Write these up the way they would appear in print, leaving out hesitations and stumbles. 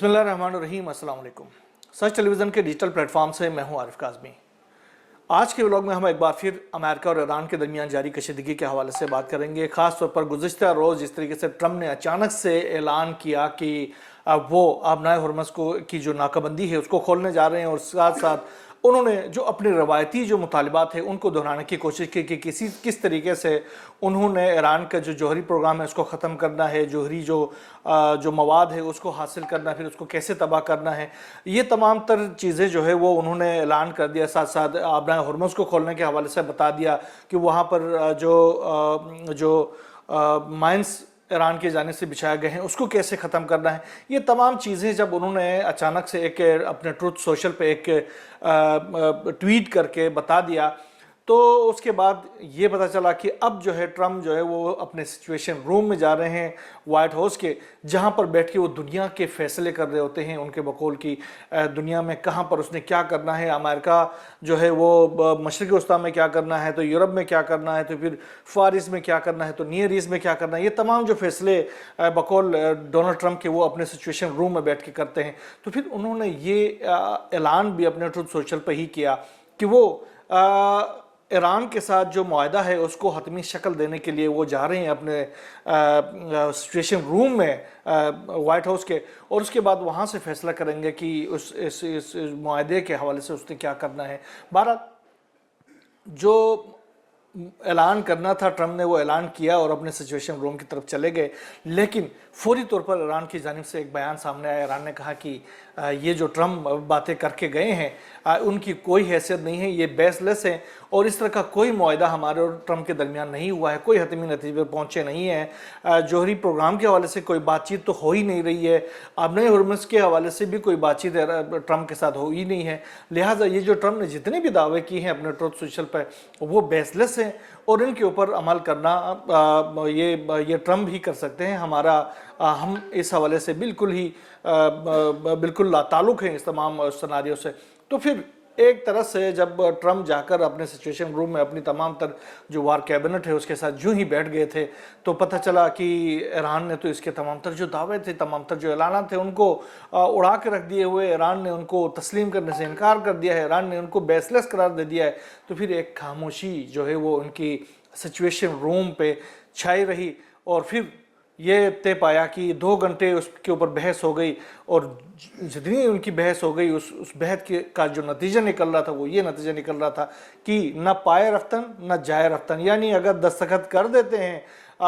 बिस्मिल्लाहिर्रहमानिर्रहीम। अस्सलाम वालेकुम। सच टेलीविज़न के डिजिटल प्लेटफॉर्म से मैं हूं आरिफ काज़मी। आज के व्लॉग में हम एक बार फिर अमेरिका और ईरान के दरमियान जारी कशीदगी के हवाले से बात करेंगे। ख़ास तौर पर गुज़िश्ता रोज़ जिस तरीके से ट्रम्प ने अचानक से ऐलान किया कि वो अबनाए हुर्मस को की जो नाकाबंदी है उसको खोलने जा रहे हैं, और साथ साथ उन्होंने जो अपने रवायती जो मुतालिबात है उनको दोहराने की कोशिश की कि किस तरीके से उन्होंने ईरान का जो जौहरी प्रोग्राम है उसको ख़त्म करना है, जौहरी जो मवाद है उसको हासिल करना है, फिर उसको कैसे तबाह करना है। ये तमाम तर चीज़ें जो है वो उन्होंने ऐलान कर दिया। साथ साथ अबनाए हुर्मस को खोलने के हवाले से बता दिया कि वहाँ पर जो माइंस ईरान की जानिब से बिछाए गए हैं उसको कैसे ख़त्म करना है। ये तमाम चीज़ें जब उन्होंने अचानक से एक अपने ट्रुथ सोशल पे एक ट्वीट करके बता दिया, तो उसके बाद ये पता चला कि अब जो है ट्रम्प जो है वो अपने सिचुएशन रूम में जा रहे हैं वाइट हाउस के, जहां पर बैठ के वो दुनिया के फैसले कर रहे होते हैं उनके बकौल की दुनिया में कहां पर उसने क्या करना है। अमेरिका जो है वो मशरक़ी वस्ता में क्या करना है, तो यूरोप में क्या करना है, तो फिर फार ईस्ट में क्या करना है, तो नियर ईस्ट में क्या करना है। ये तमाम जो फैसले बकौल डोनाल्ड ट्रम्प के वो अपने सिचुएशन रूम में बैठ के करते हैं। तो फिर उन्होंने ये ऐलान भी अपने ट्रुथ सोशल पर ही किया कि वो ईरान के साथ जो मुआहदा है उसको हतमी शक्ल देने के लिए वो जा रहे हैं अपने सिचुएशन रूम में वाइट हाउस के, और उसके बाद वहाँ से फैसला करेंगे कि इस मुआहदे के हवाले से उसने क्या करना है। बहरहाल जो ऐलान करना था ट्रम्प ने वो ऐलान किया और अपने सिचुएशन रूम की तरफ चले गए, लेकिन फौरी तौर पर ईरान की जानिब से एक बयान सामने आया। ईरान ने कहा कि ये जो ट्रम्प बातें करके गए हैं उनकी कोई हैसियत नहीं है, ये बेसलेस हैं, और इस तरह का कोई मुआहदा हमारे और ट्रम्प के दरमियान नहीं हुआ है, कोई हतमी नतीजे पर पहुँचे नहीं है। जौहरी प्रोग्राम के हवाले से कोई बातचीत तो हो ही नहीं रही है, अबनाए हुर्मस के हवाले से भी कोई बातचीत ट्रम्प के साथ हो ही नहीं है। लिहाजा ये जो ट्रम्प ने जितने भी दावे किए हैं अपने ट्रुथ सोशल पर वो बेसलेस हैं, और इनके ऊपर अमल करना ये ट्रम्प ही कर सकते हैं। हम इस हवाले से बिल्कुल लाताल्लुक़ हैं इस तमाम सिनारियों से। तो फिर एक तरह से जब ट्रम्प जाकर अपने सिचुएशन रूम में अपनी तमाम तर जो वार कैबिनेट है उसके साथ यूं ही बैठ गए थे, तो पता चला कि ईरान ने तो इसके तमाम तर जो दावे थे, तमाम तर जो ऐलान थे उनको उड़ा के रख दिए हुए। ईरान ने उनको तस्लीम करने से इनकार कर दिया है, ईरान ने उनको बेसलेस करार दे दिया है। तो फिर एक खामोशी जो है वो उनकी सिचुएशन रूम पे छाई रही, और फिर ये तय पाया कि 2 घंटे उसके ऊपर बहस हो गई, और जितनी उनकी बहस हो गई उस बहस का जो नतीजा निकल रहा था वो ये नतीजा निकल रहा था कि न पाए रफ्तन न जाए रफ्तन। यानी अगर दस्तखत कर देते हैं,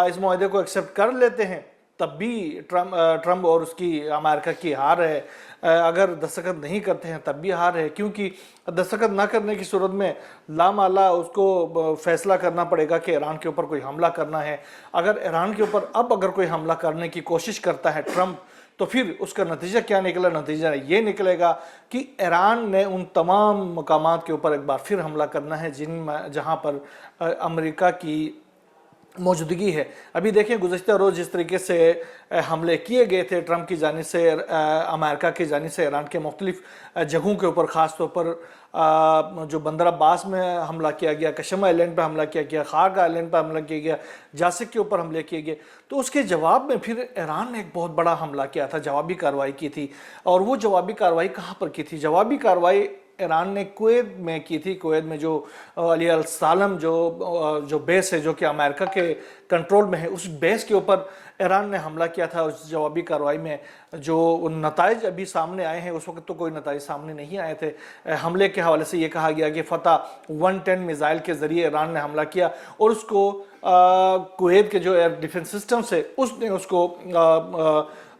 इस मुआहदे को एक्सेप्ट कर लेते हैं, तब भी ट्रम्प और उसकी अमेरिका की हार है। अगर दस्तखत नहीं करते हैं तब भी हार है, क्योंकि दस्तखत ना करने की सूरत में लामाला उसको फैसला करना पड़ेगा कि ईरान के ऊपर कोई हमला करना है। अगर ईरान के ऊपर अगर कोई हमला करने की कोशिश करता है ट्रम्प, तो फिर उसका नतीजा क्या निकला? नतीजा ये निकलेगा कि ईरान ने उन तमाम मकामात के ऊपर एक बार फिर हमला करना है जहाँ पर अमेरिका की मौजूदगी है। अभी देखें गुज़श्ता रोज़ जिस तरीके से हमले किए गए थे ट्रम्प की जानिब से अमेरिका की जानिब से ईरान के मुख्तलिफ जगहों के ऊपर, ख़ास तौर पर जो बंदर अब्बास में हमला किया गया, कशम आइलैंड पर हमला किया गया, खाग आइलैंड पर हमला किया गया, जासिक के ऊपर हमले किए गए, तो उसके जवाब में फिर ईरान ने एक बहुत बड़ा हमला किया था, जवाबी कार्रवाई की थी। और वो जवाबी कार्रवाई कहाँ पर की थी? जवाबी कार्रवाई ईरान ने कुवैत में की थी। कुवैत में जो अली अल सालम जो बेस है जो कि अमेरिका के कंट्रोल में है, उस बेस के ऊपर ईरान ने हमला किया था। उस जवाबी कार्रवाई में जो नताइज अभी सामने आए हैं, उस वक्त तो कोई नताइज सामने नहीं आए थे। हमले के हवाले से ये कहा गया कि फतह 110 मिसाइल के ज़रिए ईरान ने हमला किया, और उसको कुवैत के जो एयर डिफेंस सिस्टम से उसने उसको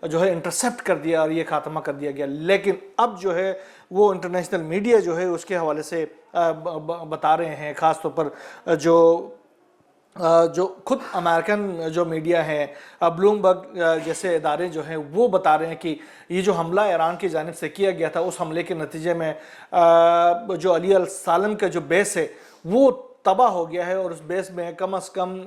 जो है इंटरसेप्ट कर दिया और ये खात्मा कर दिया गया। लेकिन अब जो है वो इंटरनेशनल मीडिया जो है उसके हवाले से बता रहे हैं, ख़ास तौर पर जो खुद अमेरिकन जो मीडिया है, ब्लूमबर्ग जैसे इदारे जो हैं वो बता रहे हैं कि ये जो हमला ईरान की जानिब से किया गया था, उस हमले के नतीजे में जो अली अल सालम का जो बेस है वो तबाह हो गया है, और उस बेस में कम अज़ कम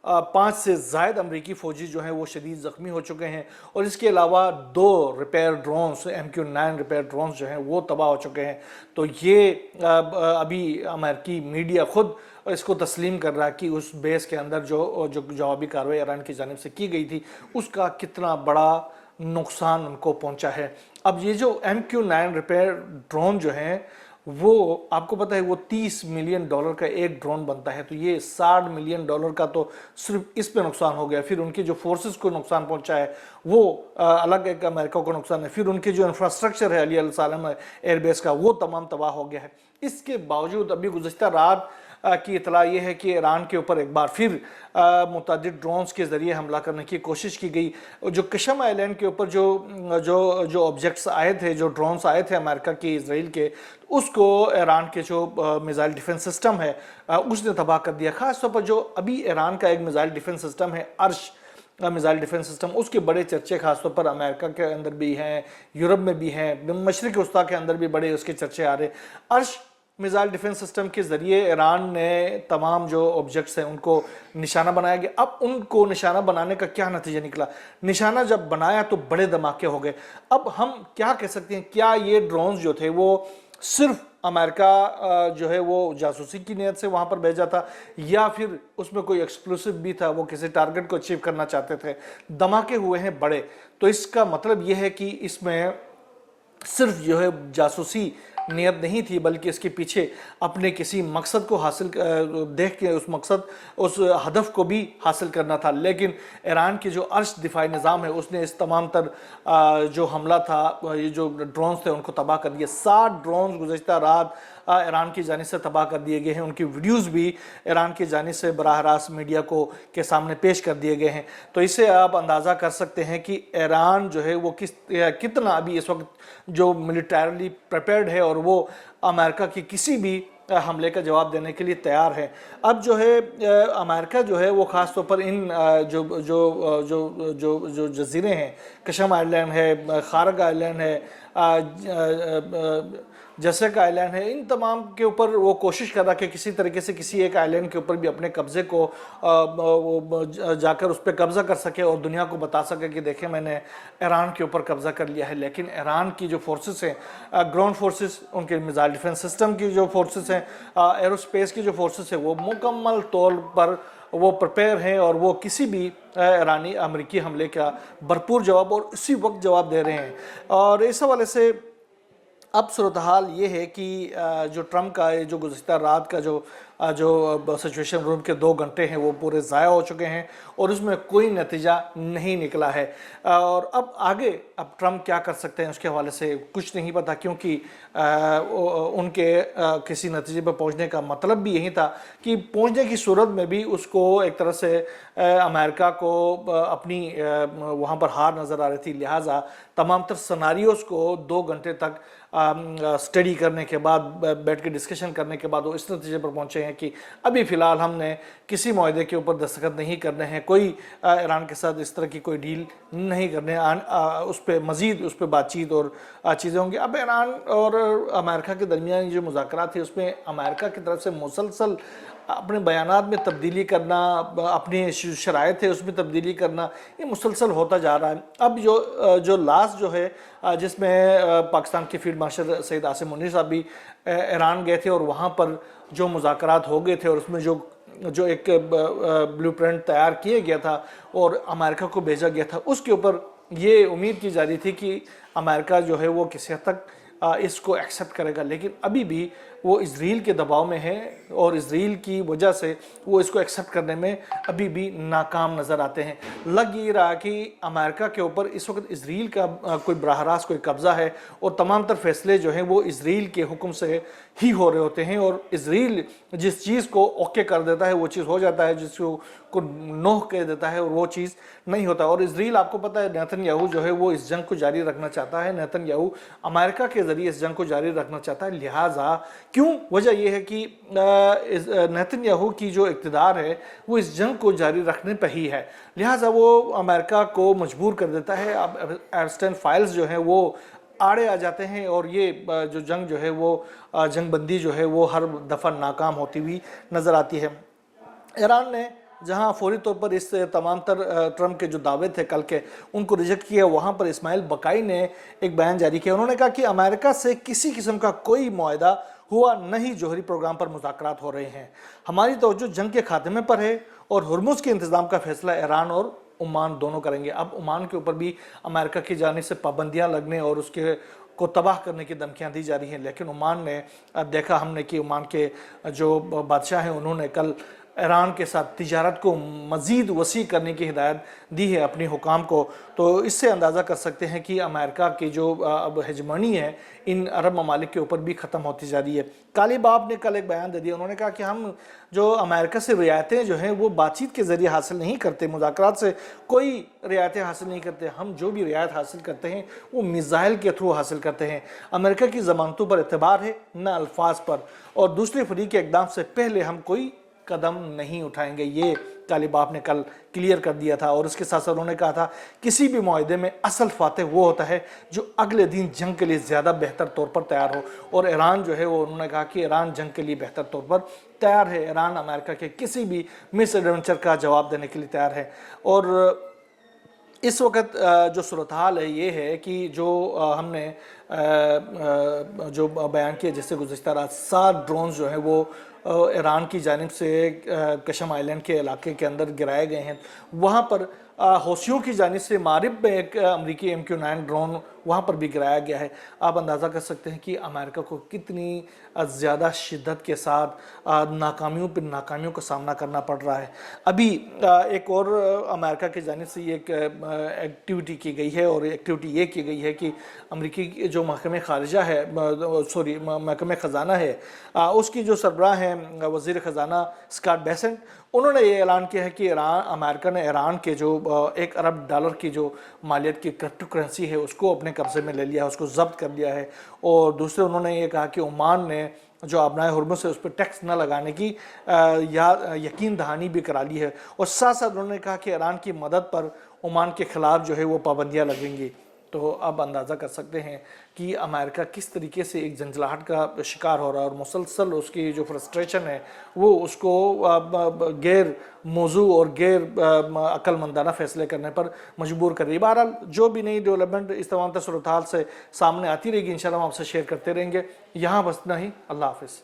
5 से ज़ायद अमरीकी फ़ौजी जो हैं वो शदीद ज़ख्मी हो चुके हैं, और इसके अलावा 2 repair drones MQ-9 repair drones जो हैं वो तबाह हो चुके हैं। तो ये अभी अमेरिकी मीडिया ख़ुद इसको तस्लीम कर रहा है कि उस बेस के अंदर जो जवाबी कार्रवाई ईरान की जानिब से की गई थी उसका कितना बड़ा नुकसान उनको पहुंचा है। अब ये जो MQ-9 रिपेयर ड्रोन जो हैं वो आपको पता है वो $30 मिलियन का एक ड्रोन बनता है, तो ये $60 मिलियन का तो सिर्फ इस पे नुकसान हो गया। फिर उनकी जो फोर्सेस को नुकसान पहुंचा है वो अलग एक अमेरिका को नुकसान है। फिर उनके जो इंफ्रास्ट्रक्चर है अली अल सालम एयरबेस का वो तमाम तबाह हो गया है। इसके बावजूद अभी गुज़िश्ता रात की इतला ये है कि ईरान के ऊपर एक बार फिर मुतअद्दिद ड्रोन्स के ज़रिए हमला करने की कोशिश की गई। जो कशम आइलैंड के ऊपर जो ऑब्जेक्ट्स आए थे, जो ड्रोन्स आए थे अमेरिका के, इसराइल के, उसको ईरान के जो मिसाइल डिफेंस सिस्टम है उसने तबाह कर दिया। ख़ास तौर पर जो अभी ईरान का एक मिसाइल डिफेंस सिस्टम है अर्श मिसाइल डिफेंस सिस्टम, उसके बड़े चर्चे खासतौर पर अमेरिका के अंदर भी हैं, यूरोप में भी हैं, मशरिक़ वस्ता के अंदर भी बड़े उसके चर्चे आ रहे। अर्श मिसाइल डिफेंस सिस्टम के ज़रिए ईरान ने तमाम जो ऑब्जेक्ट्स हैं उनको निशाना बनाया गया। अब उनको निशाना बनाने का क्या नतीजा निकला? निशाना जब बनाया तो बड़े धमाके हो गए। अब हम क्या कह सकते हैं, क्या ये ड्रोन्स जो थे वो सिर्फ अमेरिका जो है वो जासूसी की नीयत से वहाँ पर भेजा था, या फिर उसमें कोई एक्सप्लोसिव भी था, वो किसी टारगेट को अचीव करना चाहते थे? धमाके हुए हैं बड़े, तो इसका मतलब ये है कि इसमें सिर्फ जो है जासूसी नियत नहीं थी, बल्कि इसके पीछे अपने किसी मकसद को हासिल देख के उस हदफ को भी हासिल करना था। लेकिन ईरान की जो अर्श दिफाई निज़ाम है उसने इस तमाम तर जो हमला था, ये जो ड्रोन्स थे उनको तबाह कर दिया। 60 ड्रोन्स गुज़श्ता रात ईरान की जानिब से तबाह कर दिए गए हैं। उनकी वीडियोज़ भी ईरान की जानिब से बराह रास्त मीडिया के सामने पेश कर दिए गए हैं। तो इससे आप अंदाज़ा कर सकते हैं कि ईरान जो है वो कितना अभी इस वक्त जो मिलिटरली प्रिपेयर्ड है और वो अमेरिका की किसी भी हमले का जवाब देने के लिए तैयार है। अब जो है अमेरिका जो है वो ख़ास तौर पर इन जो जो जो जो जो जजीरे हैं, कशम आइलैंड है, खारग आइलैंड है, जैसे का आइलैंड है, इन तमाम के ऊपर वो कोशिश कर रहा कि किसी तरीके से किसी एक आइलैंड के ऊपर भी अपने कब्ज़े को जाकर उस पर कब्ज़ा कर सके और दुनिया को बता सके कि देखें मैंने ईरान के ऊपर कब्ज़ा कर लिया है। लेकिन ईरान की जो फोर्सेस हैं, ग्राउंड फोर्सेस, उनके मिसाइल डिफेंस सिस्टम की जो फोर्सेस हैं, एरोस्पेस की जो फोर्सेस हैं, वो मुकम्मल तौर पर वो प्रिपेयर हैं और वो किसी भी ईरानी अमेरिकी हमले का भरपूर जवाब और उसी वक्त जवाब दे रहे हैं। और इस हवाले से अब सूरत हाल ये है कि जो ट्रम्प का जो गुज़श्ता रात का जो सिचुएशन रूम के 2 घंटे हैं वो पूरे ज़ाया हो चुके हैं और उसमें कोई नतीजा नहीं निकला है। और अब आगे अब ट्रम्प क्या कर सकते हैं उसके हवाले से कुछ नहीं पता, क्योंकि उनके किसी नतीजे पर पहुंचने का मतलब भी यही था कि पहुंचने की सूरत में भी उसको एक तरह से अमेरिका को अपनी वहाँ पर हार नज़र आ रही थी। लिहाजा तमाम तर सनारियोस को 2 घंटे तक स्टडी करने के बाद, बैठ के डिस्कशन करने के बाद वो इस नतीजे पर पहुंचे हैं कि अभी फ़िलहाल हमने किसी मुआहदे के ऊपर दस्तखत नहीं करने हैं, कोई ईरान के साथ इस तरह की कोई डील नहीं करने, उस पर मज़ीद उस पर बातचीत और चीज़ें होंगी। अब ईरान और अमेरिका के दरमियान जो मुज़ाकरात थे उसमें अमेरिका की तरफ से मुसलसल अपने बयानात में तब्दीली करना, अपनी शराइत है उसमें तब्दीली करना, ये मुसलसल होता जा रहा है। अब जो लास्ट जो है जिसमें पाकिस्तान के फील्ड मार्शल सैयद आसिम मुनीर साहब भी ईरान गए थे और वहाँ पर जो मुज़ाकरात हो गए थे और उसमें जो एक ब्लूप्रिंट तैयार किया गया था और अमेरिका को भेजा गया था, उसके ऊपर ये उम्मीद की जा रही थी कि अमेरिका जो है वो किसी हद तक इसको एक्सेप्ट करेगा। लेकिन अभी भी वो इजराइल के दबाव में है और इजराइल की वजह से वो इसको एक्सेप्ट करने में अभी भी नाकाम नज़र आते हैं। लग ये रहा कि अमेरिका के ऊपर इस वक्त इजराइल का कोई बराह रास्त कोई कब्ज़ा है और तमाम तर फैसले जो हैं वो इजराइल के हुक्म से ही हो रहे होते हैं और इजराइल जिस चीज़ को ओके कर देता है वो चीज़ हो जाता है, जिसको नोह कह देता है और वो चीज़ नहीं होता। और इजराइल आपको पता है नेतन्याहू जो है वो इस जंग को जारी रखना चाहता है, नेतन्याहू अमेरिका के ज़रिए इस जंग को जारी रखना चाहता है। लिहाजा क्यों, वजह यह है कि नेतन्याहू की जो इक़्तिदार है वो इस जंग को जारी रखने पर ही है। लिहाजा वो अमेरिका को मजबूर कर देता है। अब एप्स्टाइन फाइल्स जो हैं वो आड़े आ जाते हैं और ये जो जंग जो है वो जंग बंदी जो है वो हर दफ़ा नाकाम होती हुई नज़र आती है। ईरान ने जहां फौरी तौर पर इस तमाम तर ट्रम्प के जो दावे थे कल के उनको रिजेक्ट किया, वहां पर इस्माइल बकाई ने एक बयान जारी किया। उन्होंने कहा कि अमेरिका से किसी किस्म का कोई मुआहदा हुआ नहीं, जौहरी प्रोग्राम पर मुज़ाकरात हो रहे हैं। हमारी तवज्जो जंग के खात्मे पर है और हुर्मुज़ के इंतज़ाम का फैसला ईरान और عمان دونوں کریں گے۔ اب عمان کے اوپر بھی امریکہ کی جانب سے پابندیاں لگنے اور اس کے کو تباہ کرنے کی دھمکیاں دی جا رہی ہیں، لیکن عمان نے دیکھا ہم نے کہ عمان کے جو بادشاہ ہیں انہوں نے کل ایران کے ساتھ تجارت کو مزید وسیع کرنے کی ہدایت دی ہے اپنی حکام کو۔ تو اس سے اندازہ کر سکتے ہیں کہ امریکہ کی جو اب ہیجمونی ہے ان عرب ممالک کے اوپر بھی ختم ہوتی جا رہی ہے۔ غالب آپ نے کل ایک بیان دے دیا، انہوں نے کہا کہ ہم جو امریکہ سے رعایتیں جو ہیں وہ بات چیت کے ذریعے حاصل نہیں کرتے، مذاکرات سے کوئی رعایتیں حاصل نہیں کرتے، ہم جو بھی رعایت حاصل کرتے ہیں وہ میزائل کے تھرو حاصل کرتے ہیں۔ امریکہ کی ضمانتوں پر اعتبار ہے نہ الفاظ پر، اور دوسرے فریق کے اقدام سے پہلے ہم کوئی قدم نہیں اٹھائیں گے۔ یہ غالب آپ نے کل کلیئر کر دیا تھا، اور اس کے ساتھ ساتھ انہوں نے کہا تھا کسی بھی معاہدے میں اصل فاتح وہ ہوتا ہے جو اگلے دن جنگ کے لیے زیادہ بہتر طور پر تیار ہو، اور ایران جو ہے وہ انہوں نے کہا کہ ایران جنگ کے لیے بہتر طور پر تیار ہے، ایران امریکہ کے کسی بھی مس ایڈونچر کا جواب دینے کے لیے تیار ہے۔ اور اس وقت جو صورتحال ہے یہ ہے کہ جو ہم نے جو بیان کیا، جیسے گزشتہ رات 7 ڈرونز جو ہیں وہ ایران کی جانب سے کشم آئلینڈ کے علاقے کے اندر گرائے گئے ہیں، وہاں پر حوثیوں کی جانب سے مارب میں ایک امریکی MQ-9 ڈرون وہاں پر بھی گرایا گیا ہے۔ آپ اندازہ کر سکتے ہیں کہ امریکہ کو کتنی زیادہ شدت کے ساتھ ناکامیوں پر ناکامیوں کا سامنا کرنا پڑ رہا ہے۔ ابھی ایک اور امریکہ کی جانب سے یہ ایک ایکٹیویٹی کی گئی ہے، اور ایکٹیویٹی یہ کی گئی ہے کہ امریکی جو محکمہ خارجہ ہے محکمہ خزانہ ہے، اس کی جو سربراہ ہیں وزیر خزانہ اسکاٹ بیسنٹ، انہوں نے یہ اعلان کیا ہے کہ امریکہ نے ایران کے جو $1 ارب کی جو مالیت کی کرپٹو کرنسی ہے اس کو اپنے قبضے میں لے لیا ہے، اس کو ضبط کر لیا ہے۔ اور دوسرے انہوں نے یہ کہا کہ عمان نے جو آبنائے ہرمز ہے اس پہ ٹیکس نہ لگانے کی یقین دہانی بھی کرا لی ہے، اور ساتھ ساتھ انہوں نے کہا کہ ایران کی مدد پر عمان کے خلاف جو ہے وہ پابندیاں لگیں گی۔ تو اب اندازہ کر سکتے ہیں کہ امریکہ کس طریقے سے ایک جنجلاہٹ کا شکار ہو رہا ہے، اور مسلسل اس کی جو فرسٹریشن ہے وہ اس کو غیر موضوع اور غیر عقل مندانہ فیصلے کرنے پر مجبور کر رہی ہے۔ بہرحال جو بھی نئی ڈیولپمنٹ اس تمام صورتحال سے سامنے آتی رہے گی انشاءاللہ ہم آپ سے شیئر کرتے رہیں گے۔ یہاں بس اتنا ہی، اللہ حافظ۔